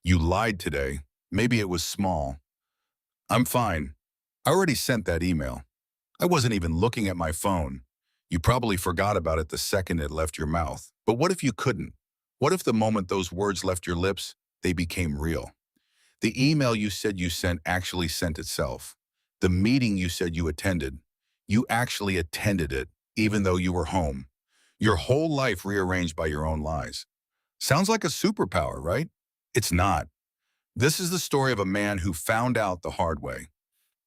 You lied today. Maybe it was small. I'm fine. I already sent that email. I wasn't even looking at my phone. You probably forgot about it the second it left your mouth. But what if you couldn't? What if the moment those words left your lips, they became real? The email you said you sent actually sent itself. The meeting you said you actually attended it, even though you were home. Your whole life rearranged by your own lies. Sounds like a superpower, right? It's not. This is the story of a man who found out the hard way.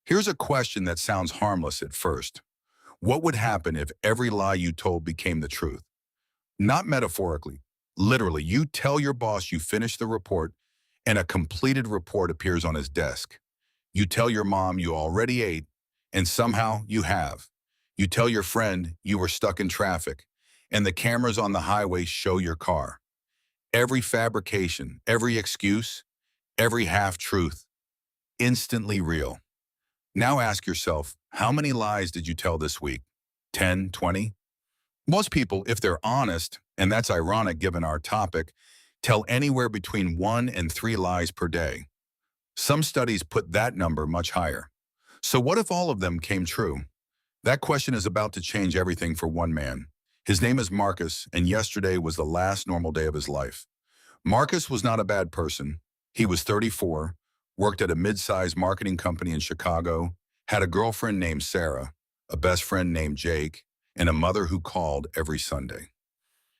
Here's a question that sounds harmless at first. What would happen if every lie you told became the truth? Not metaphorically. Literally, you tell your boss you finished the report and a completed report appears on his desk. You tell your mom you already ate and somehow you have. You tell your friend you were stuck in traffic and the cameras on the highway show your car. Every fabrication, every excuse, every half-truth, instantly real. Now ask yourself, how many lies did you tell this week? 10, 20? Most people, if they're honest, and that's ironic given our topic, tell anywhere between 1 and 3 lies per day. Some studies put that number much higher. So what if all of them came true? That question is about to change everything for one man. His name is Marcus, and yesterday was the last normal day of his life. Marcus was not a bad person. He was 34, worked at a mid-sized marketing company in Chicago, had a girlfriend named Sarah, a best friend named Jake, and a mother who called every Sunday.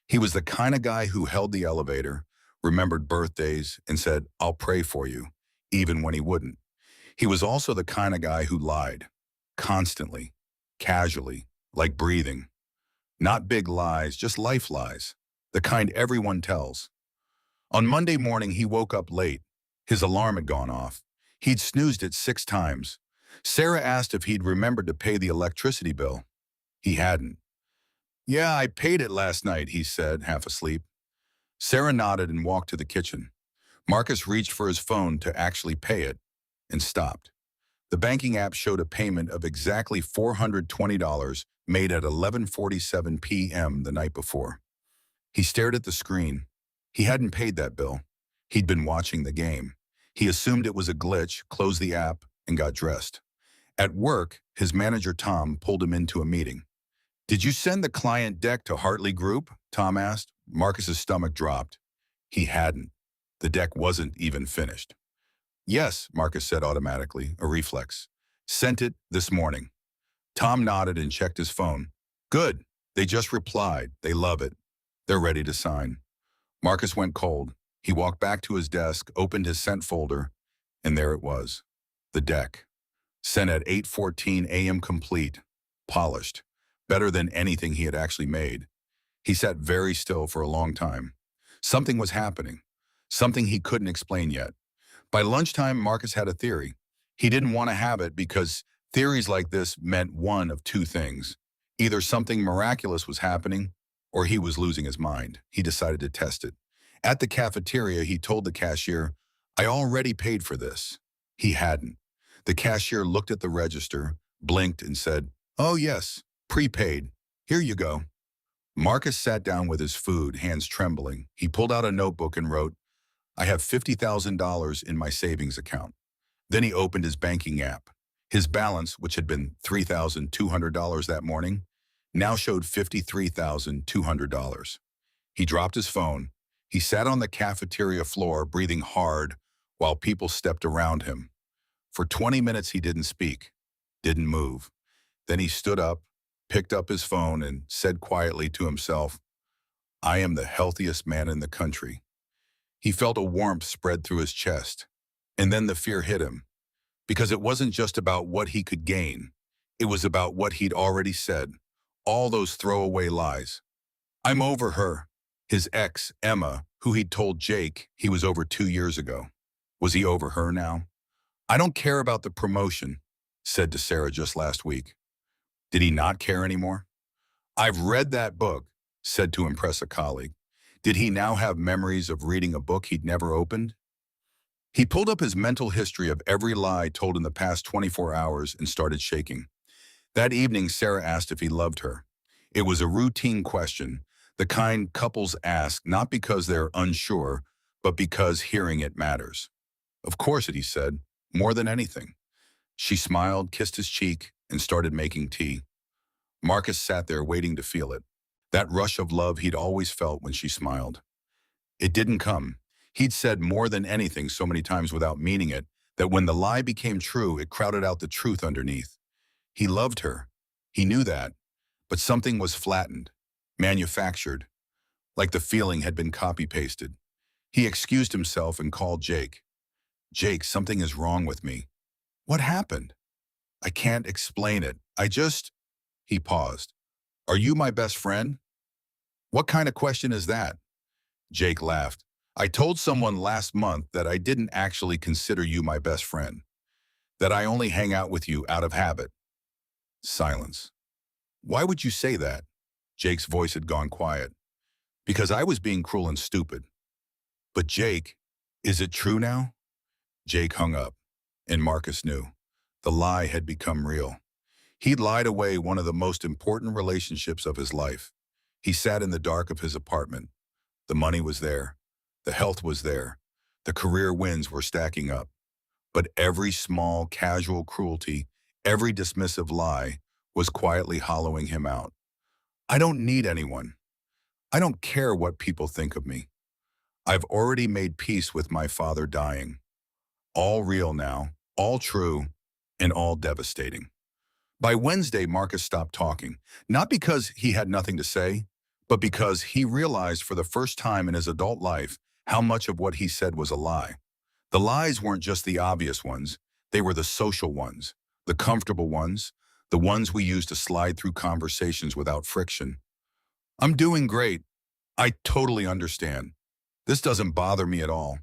He was the kind of guy who held the elevator, remembered birthdays, and said, "I'll pray for you," even when he wouldn't. He was also the kind of guy who lied, constantly, casually, like breathing. Not big lies, just life lies, the kind everyone tells. On Monday morning, he woke up late. His alarm had gone off. He'd snoozed it 6 times. Sarah asked if he'd remembered to pay the electricity bill. He hadn't. "Yeah, I paid it last night," he said, half asleep. Sarah nodded and walked to the kitchen. Marcus reached for his phone to actually pay it and stopped. The banking app showed a payment of exactly $420 made at 11:47 p.m. the night before. He stared at the screen. He hadn't paid that bill. He'd been watching the game. He assumed it was a glitch, closed the app, and got dressed. At work, his manager Tom pulled him into a meeting. "Did you send the client deck to Hartley Group?" Tom asked. Marcus's stomach dropped. He hadn't. The deck wasn't even finished. "Yes," Marcus said automatically, a reflex. "Sent it this morning." Tom nodded and checked his phone. "Good. They just replied. They love it. They're ready to sign." Marcus went cold. He walked back to his desk, opened his sent folder, and there it was. The deck. Sent at 8:14 a.m. complete. Polished. Better than anything he had actually made. He sat very still for a long time. Something was happening. Something he couldn't explain yet. By lunchtime, Marcus had a theory. He didn't want to have it because theories like this meant one of 2 things. Either something miraculous was happening, or he was losing his mind. He decided to test it. At the cafeteria, he told the cashier, "I already paid for this." He hadn't. The cashier looked at the register, blinked, and said, "Oh yes, prepaid. Here you go." Marcus sat down with his food, hands trembling. He pulled out a notebook and wrote, "I have $50,000 in my savings account." Then he opened his banking app. His balance, which had been $3,200 that morning, now showed $53,200. He dropped his phone. He sat on the cafeteria floor, breathing hard, while people stepped around him. For 20 minutes he didn't speak, didn't move. Then he stood up, picked up his phone, and said quietly to himself, "I am the healthiest man in the country." He felt a warmth spread through his chest. And then the fear hit him. Because it wasn't just about what he could gain. It was about what he'd already said. All those throwaway lies. "I'm over her." His ex, Emma, who he'd told Jake he was over 2 years ago. Was he over her now? "I don't care about the promotion," said to Sarah just last week. Did he not care anymore? "I've read that book," said to impress a colleague. Did he now have memories of reading a book he'd never opened? He pulled up his mental history of every lie told in the past 24 hours and started shaking. That evening, Sarah asked if he loved her. It was a routine question, the kind couples ask not because they're unsure, but because hearing it matters. Of course it, he said, more than anything. She smiled, kissed his cheek, and started making tea. Marcus sat there waiting to feel it. That rush of love he'd always felt when she smiled. It didn't come. He'd said more than anything so many times without meaning it, that when the lie became true, it crowded out the truth underneath. He loved her. He knew that. But something was flattened, manufactured, like the feeling had been copy-pasted. He excused himself and called Jake. Jake, something is wrong with me. What happened? I can't explain it. He paused. Are you my best friend? What kind of question is that? Jake laughed. I told someone last month that I didn't actually consider you my best friend, that I only hang out with you out of habit. Silence. Why would you say that? Jake's voice had gone quiet. Because I was being cruel and stupid. But Jake, is it true now? Jake hung up, and Marcus knew. The lie had become real. He'd lied away one of the most important relationships of his life. He sat in the dark of his apartment. The money was there. The health was there. The career wins were stacking up. But every small, casual cruelty, every dismissive lie was quietly hollowing him out. I don't need anyone. I don't care what people think of me. I've already made peace with my father dying. All real now, all true, and all devastating. By Wednesday, Marcus stopped talking, not because he had nothing to say, but because he realized for the first time in his adult life how much of what he said was a lie. The lies weren't just the obvious ones, they were the social ones, the comfortable ones, the ones we use to slide through conversations without friction. I'm doing great. I totally understand. This doesn't bother me at all.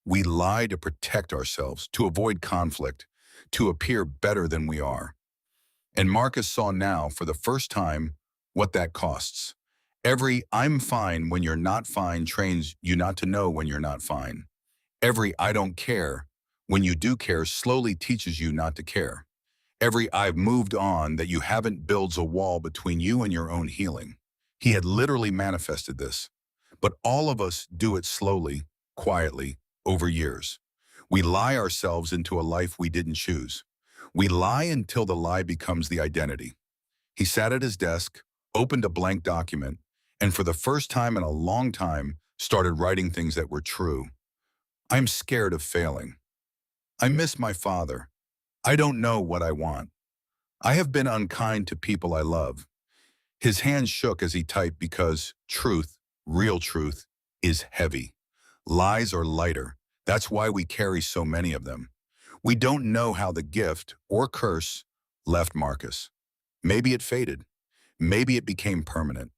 We lie to protect ourselves, to avoid conflict, to appear better than we are. And Marcus saw now, for the first time, what that costs. Every "I'm fine when you're not fine" trains you not to know when you're not fine. Every "I don't care" when you do care slowly teaches you not to care. Every "I've moved on" that you haven't builds a wall between you and your own healing. He had literally manifested this. But all of us do it slowly, quietly, over years. We lie ourselves into a life we didn't choose. We lie until the lie becomes the identity. He sat at his desk, opened a blank document, and for the first time in a long time, started writing things that were true. I'm scared of failing. I miss my father. I don't know what I want. I have been unkind to people I love. His hands shook as he typed because truth, real truth, is heavy. Lies are lighter. That's why we carry so many of them. We don't know how the gift, or curse, left Marcus. Maybe it faded. Maybe it became permanent.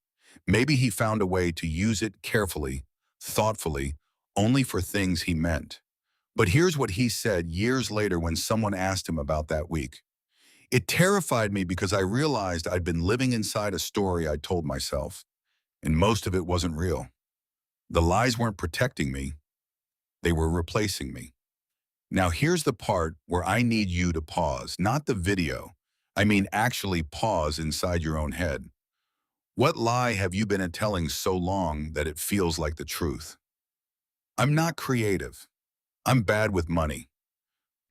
Maybe he found a way to use it carefully, thoughtfully, only for things he meant. But here's what he said years later when someone asked him about that week. It terrified me because I realized I'd been living inside a story I told myself, and most of it wasn't real. The lies weren't protecting me. They were replacing me. Now here's the part where I need you to pause, not the video. I mean actually pause inside your own head. What lie have you been telling so long that it feels like the truth? I'm not creative. I'm bad with money.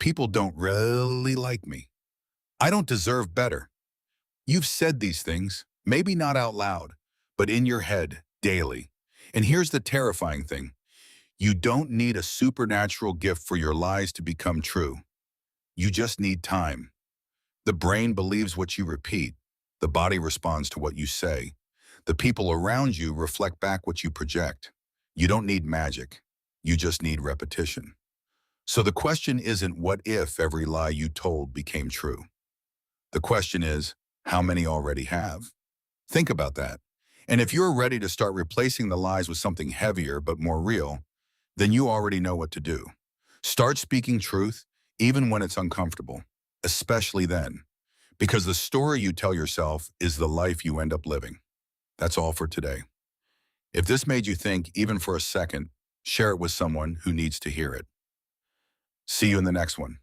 People don't really like me. I don't deserve better. You've said these things, maybe not out loud, but in your head, daily. And here's the terrifying thing. You don't need a supernatural gift for your lies to become true. You just need time. The brain believes what you repeat. The body responds to what you say. The people around you reflect back what you project. You don't need magic. You just need repetition. So the question isn't what if every lie you told became true. The question is, how many already have? Think about that. And if you're ready to start replacing the lies with something heavier but more real, then you already know what to do. Start speaking truth, even when it's uncomfortable, especially then, because the story you tell yourself is the life you end up living. That's all for today. If this made you think, even for a second, share it with someone who needs to hear it. See you in the next one.